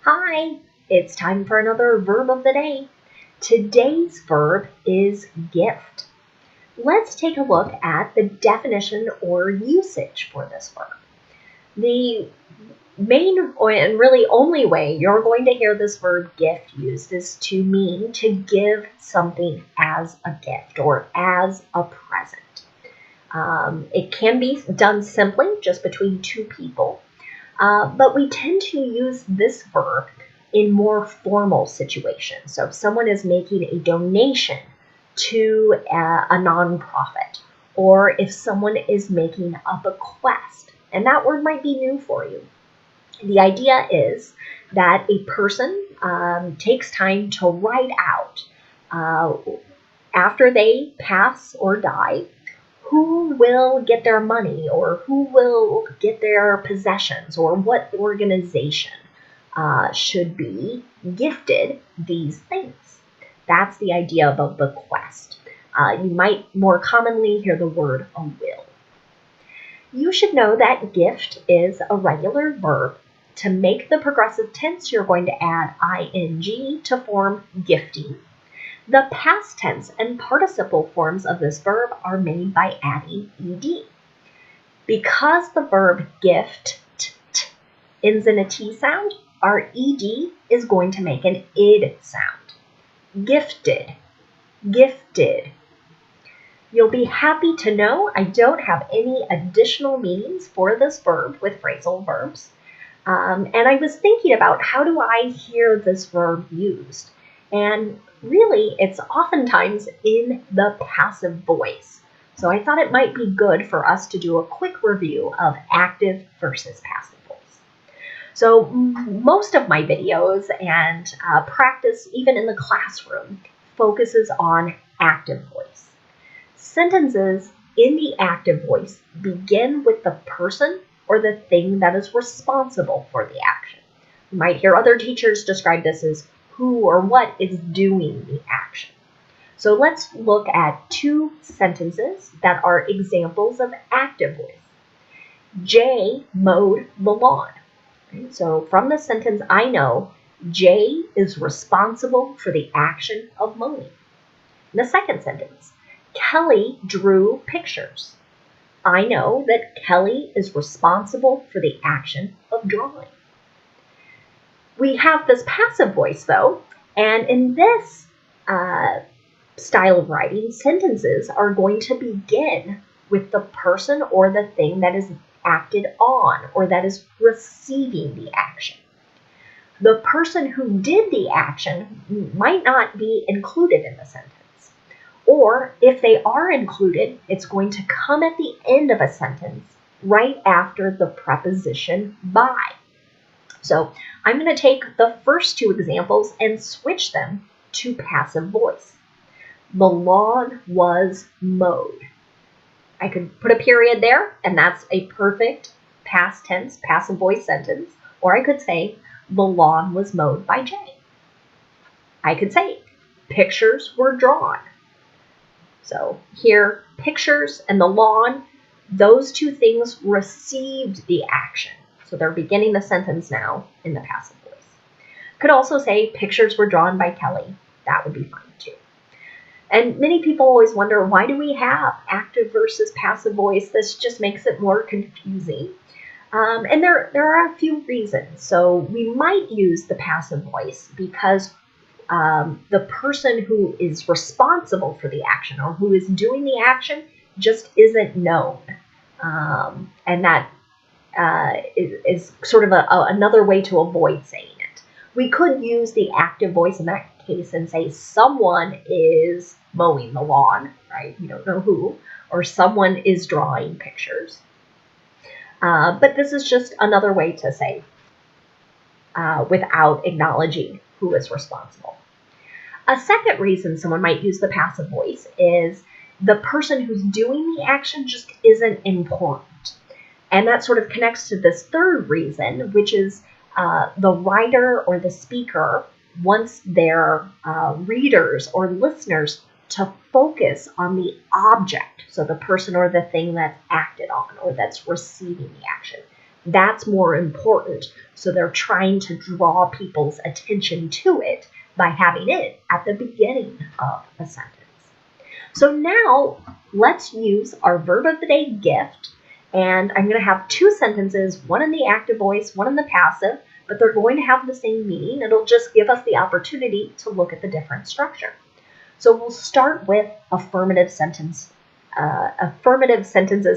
Hi, it's time for another verb of the day. Today's verb is gift. Let's take a look at the definition or usage for this verb. The main and really only way you're going to hear this verb gift used is to mean to give something as a gift or as a present. It can be done simply just between two people. But we tend to use this verb in more formal situations. So if someone is making a donation to a nonprofit, or if someone is making a bequest, and that word might be new for you. The idea is that a person takes time to write out after they pass or die, who will get their money or who will get their possessions or what organization should be gifted these things. That's the idea of a bequest. You might more commonly hear the word a will. You should know that gift is a regular verb. To make the progressive tense, you're going to add ing to form gifting. The past tense and participle forms of this verb are made by adding ed. Because the verb gift ends in a T sound, our ed is going to make an id sound. Gifted, gifted. You'll be happy to know I don't have any additional meanings for this verb with phrasal verbs. And I was thinking about how do I hear this verb used? And really, it's oftentimes in the passive voice. So I thought it might be good for us to do a quick review of active versus passive voice. So most of my videos and practice, even in the classroom, focuses on active voice. Sentences in the active voice begin with the person or the thing that is responsible for the action. You might hear other teachers describe this as who or what is doing the action. So let's look at two sentences that are examples of active voice. Jay mowed the lawn. So from the sentence, I know Jay is responsible for the action of mowing. In the second sentence, Kelly drew pictures. I know that Kelly is responsible for the action of drawing. We have this passive voice, though, and in this style of writing, sentences are going to begin with the person or the thing that is acted on or that is receiving the action. The person who did the action might not be included in the sentence. Or if they are included, it's going to come at the end of a sentence right after the preposition by. So I'm going to take the first two examples and switch them to passive voice. The lawn was mowed. I could put a period there, and that's a perfect past tense, passive voice sentence. Or I could say, the lawn was mowed by Jay. I could say, pictures were drawn. So here, pictures and the lawn, those two things received the action. So they're beginning the sentence now in the passive voice. Could also say pictures were drawn by Kelly. That would be fine too. And many people always wonder, why do we have active versus passive voice? This just makes it more confusing. And there are a few reasons. So we might use the passive voice because the person who is responsible for the action or who is doing the action just isn't known. And that is sort of another way to avoid saying it. We could use the active voice in that case and say someone is mowing the lawn, right? You don't know who, or someone is drawing pictures. But this is just another way to say without acknowledging who is responsible. A second reason someone might use the passive voice is the person who's doing the action just isn't important. And that sort of connects to this third reason, which is the writer or the speaker wants their readers or listeners to focus on the object, so the person or the thing that's acted on or that's receiving the action. That's more important. So they're trying to draw people's attention to it by having it at the beginning of a sentence. So now let's use our verb of the day, gift. And I'm going to have two sentences, one in the active voice, one in the passive, but they're going to have the same meaning. It'll just give us the opportunity to look at the different structure. So we'll start with affirmative sentences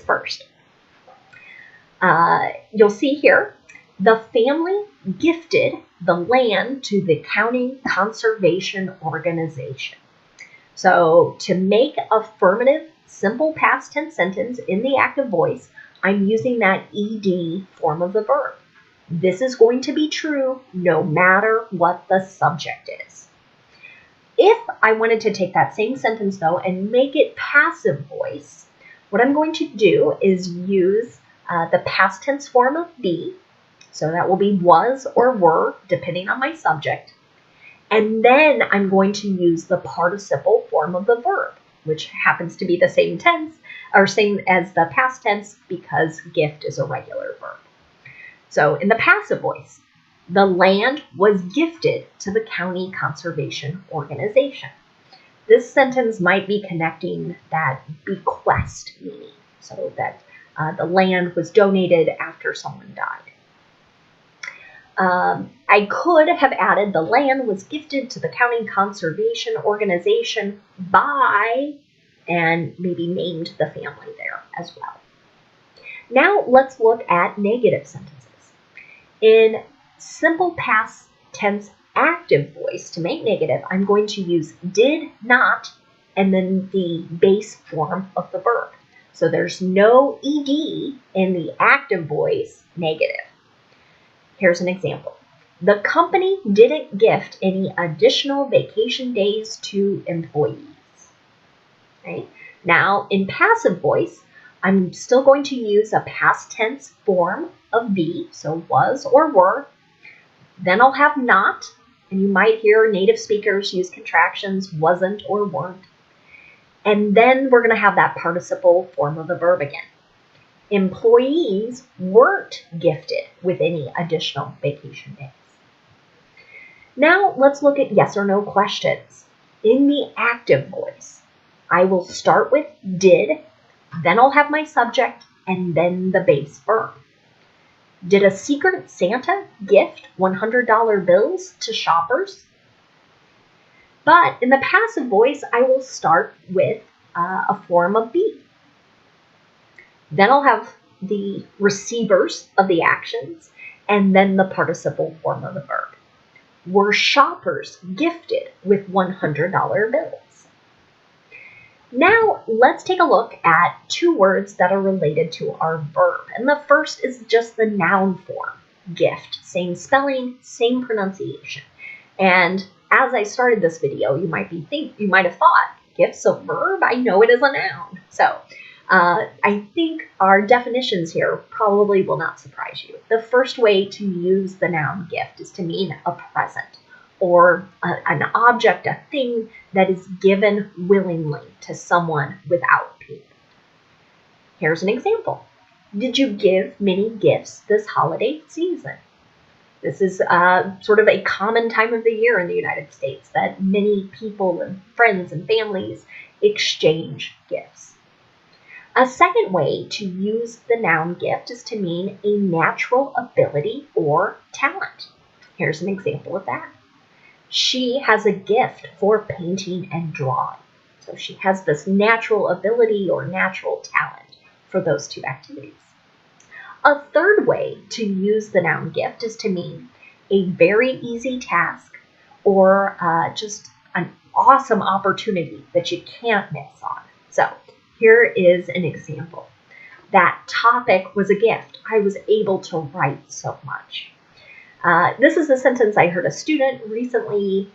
first. You'll see here, the family gifted the land to the county conservation organization. So to make affirmative simple past tense sentence in the active voice, I'm using that ed form of the verb. This is going to be true no matter what the subject is. If I wanted to take that same sentence though and make it passive voice, what I'm going to do is use the past tense form of be. So that will be was or were, depending on my subject. And then I'm going to use the participle form of the verb, which happens to be the same tense, or same as the past tense, because gift is a regular verb. So in the passive voice, the land was gifted to the county conservation organization. This sentence might be connecting that bequest meaning, so that the land was donated after someone died. I could have added the land was gifted to the county conservation organization by, and maybe named the family there as well. Now let's look at negative sentences. In simple past tense active voice, to make negative, I'm going to use did not and then the base form of the verb. So there's no ed in the active voice, negative. Here's an example. The company didn't gift any additional vacation days to employees. Okay? Now, in passive voice, I'm still going to use a past tense form of be, so was or were. Then I'll have not, and you might hear native speakers use contractions, wasn't or weren't. And then we're going to have that participle form of the verb again. Employees weren't gifted with any additional vacation days. Now let's look at yes or no questions. In the active voice, I will start with did, then I'll have my subject, and then the base verb. Did a secret Santa gift $100 bills to shoppers? But in the passive voice, I will start with a form of be. Then I'll have the receivers of the actions, and then the participle form of the verb. Were shoppers gifted with $100 bills? Now let's take a look at two words that are related to our verb. And the first is just the noun form, gift. Same spelling, same pronunciation. And as I started this video, you might have thought, gift's a verb? I know it is a noun. So I think our definitions here probably will not surprise you. The first way to use the noun gift is to mean a present or an object, a thing that is given willingly to someone without payment. Here's an example. Did you give many gifts this holiday season? This is sort of a common time of the year in the United States that many people and friends and families exchange gifts. A second way to use the noun gift is to mean a natural ability or talent. Here's an example of that. She has a gift for painting and drawing. So she has this natural ability or natural talent for those two activities. A third way to use the noun gift is to mean a very easy task or just an awesome opportunity that you can't miss on. So here is an example. That topic was a gift. I was able to write so much. This is a sentence I heard a student recently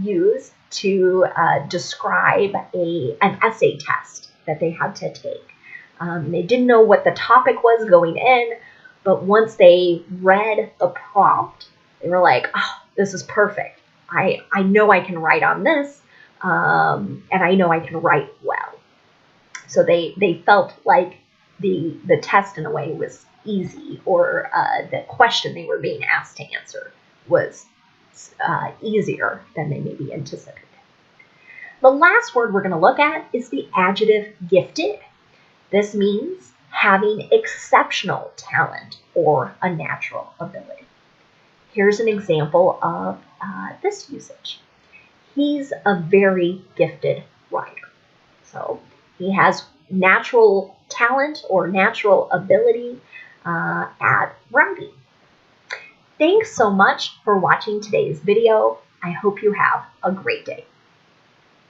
use to describe an essay test that they had to take. They didn't know what the topic was going in, but once they read the prompt, they were like, oh, this is perfect. I know I can write on this, and I know I can write well. So they felt like the test in a way was easy, or the question they were being asked to answer was easier than they maybe anticipated. The last word we're going to look at is the adjective gifted. This means having exceptional talent or a natural ability. Here's an example of this usage. He's a very gifted writer. So he has natural talent or natural ability at writing. Thanks so much for watching today's video. I hope you have a great day.